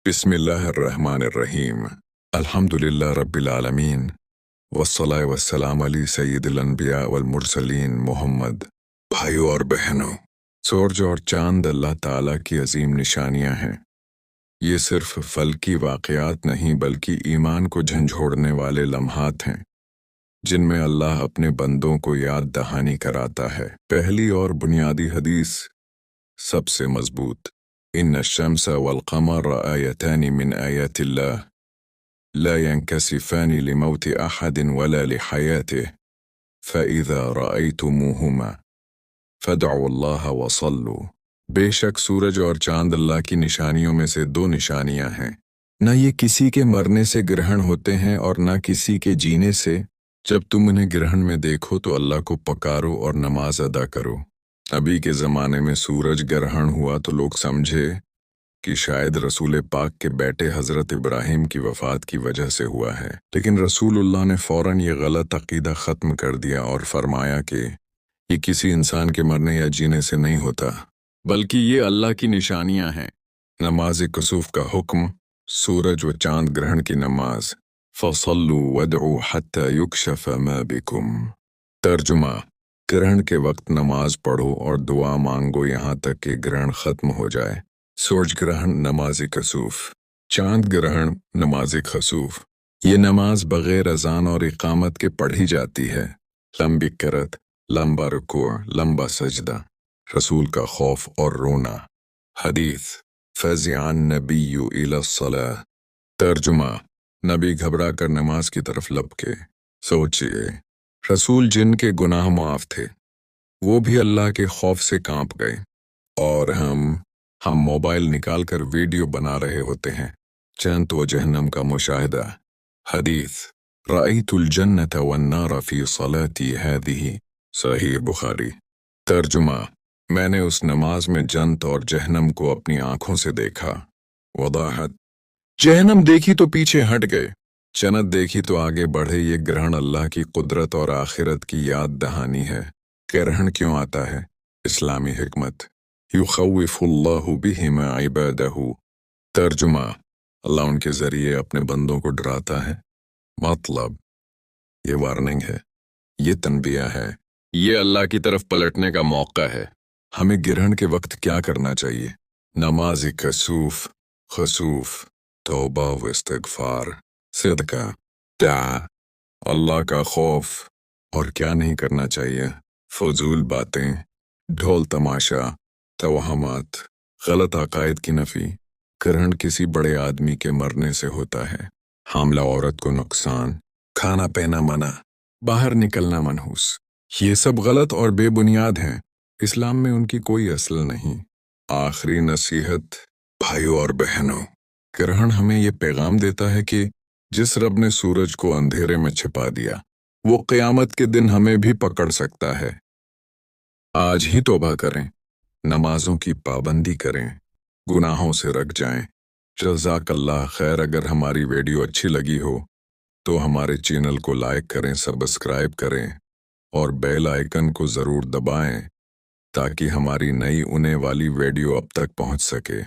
बिस्मिल्लाहिर्रहमानिर्रहीम। अल्हम्दुलिल्लाह रब्बिल आलमीन वस्सलातु वस्सलाम अली सय्यिदिल अंबिया वल मुरसलीन मोहम्मद। भाइयों और बहनों, सूरज और चांद अल्लाह ताला की अजीम निशानियां हैं। ये सिर्फ फल्की वाक़यात नहीं बल्कि ईमान को झंझोड़ने वाले लम्हात हैं जिनमें अल्लाह अपने बंदों को याद दहानी कराता है। पहली और बुनियादी हदीस सबसे मजबूत, इन्न शम्स वल क़मर आयतानि मिन आयातिल्लाह ला यंकसिफानि लिमौति अहदिन वला लिहयातिह फ़इज़ा रअयतुमूहुमा फ़दअु अल्लाह वसल्लु। बेशक सूरज और चांद अल्लाह की निशानियों में से दो निशानियां हैं। न ये किसी के मरने से ग्रहण होते हैं और न किसी के जीने से। जब तुम उन्हें ग्रहण में देखो तो अल्लाह को पुकारो और नमाज अदा करो। अभी के ज़माने में सूरज ग्रहण हुआ तो लोग समझे कि शायद रसूल पाक के बेटे हज़रत इब्राहिम की वफ़ात की वजह से हुआ है, लेकिन रसूलुल्लाह ने फ़ौरन ये गलत अक़ीदा ख़त्म कर दिया और फरमाया कि ये किसी इंसान के मरने या जीने से नहीं होता, बल्कि ये अल्लाह की निशानियां हैं। नमाज कुसूफ का हुक्म, सूरज व चांद ग्रहण की नमाज। फ़सल्लु वदउ हत्ता युकशफ़ मा बिकुम। तर्जुमा, ग्रहण के वक्त नमाज पढ़ो और दुआ मांगो यहाँ तक कि ग्रहण ख़त्म हो जाए। सूरज ग्रहण नमाज कसूफ, चांद ग्रहण नमाज खसूफ। ये नमाज बग़ैर अज़ान और इक़ामत के पढ़ी जाती है। लंबी क़िरात, लंबा रुकू, लंबा सजदा, रसूल का खौफ और रोना। हदीस फ़ज़िअन नबिय्यु इला सलाह। तर्जुमा, नबी घबरा कर नमाज की तरफ लपके। सोचिए, रसूल जिनके गुनाह माफ़ थे वो भी अल्लाह के खौफ से कांप गए, और हम मोबाइल निकाल कर वीडियो बना रहे होते हैं। जन्नत व जहन्नम का मुशाहिदा। हदीस रअयतुल जन्नत वन्नार फ़ी सलाती हाज़िही। सहीह बुखारी। तर्जुमा, मैंने उस नमाज में जन्नत और जहन्नम को अपनी आंखों से देखा। वदाहत, जहन्नम देखी तो पीछे हट गए, जन्नत देखी तो आगे बढ़े। ये ग्रहण अल्लाह की कुदरत और आखिरत की याद दहानी है। ग्रहण क्यों आता है? इस्लामी हिकमत, युख़व्विफ़ुल्लाहु बिहिमा इबादहु। तर्जुमा, अल्लाह उनके ज़रिए अपने बंदों को डराता है। मतलब, ये वार्निंग है, ये तनबिया है, ये अल्लाह की तरफ पलटने का मौका है। हमें ग्रहण के वक्त क्या करना चाहिए? नमाज कसूफ, खसूफ, तौबा व इस्तिग़फ़ार, सदका, दुआ, अल्लाह का खौफ। और क्या नहीं करना चाहिए? फजूल बातें, ढोल तमाशा, तवहमात, गलत अकायद की नफ़ी। ग्रहण किसी बड़े आदमी के मरने से होता है। हामला औरत को नुकसान, खाना पीना मना, बाहर निकलना मनहूस। ये सब गलत और बेबुनियाद हैं। इस्लाम में उनकी कोई असल नहीं। आखिरी नसीहत, भाइयों और बहनों, ग्रहण हमें ये पैगाम देता है कि जिस रब ने सूरज को अंधेरे में छिपा दिया, वो क़यामत के दिन हमें भी पकड़ सकता है। आज ही तौबा करें, नमाजों की पाबंदी करें, गुनाहों से रख जाएं। जज़ाकल्लाह खैर। अगर हमारी वीडियो अच्छी लगी हो तो हमारे चैनल को लाइक करें, सब्सक्राइब करें और बेल आइकन को ज़रूर दबाएं ताकि हमारी नई आने वाली वीडियो अब तक पहुंच सके।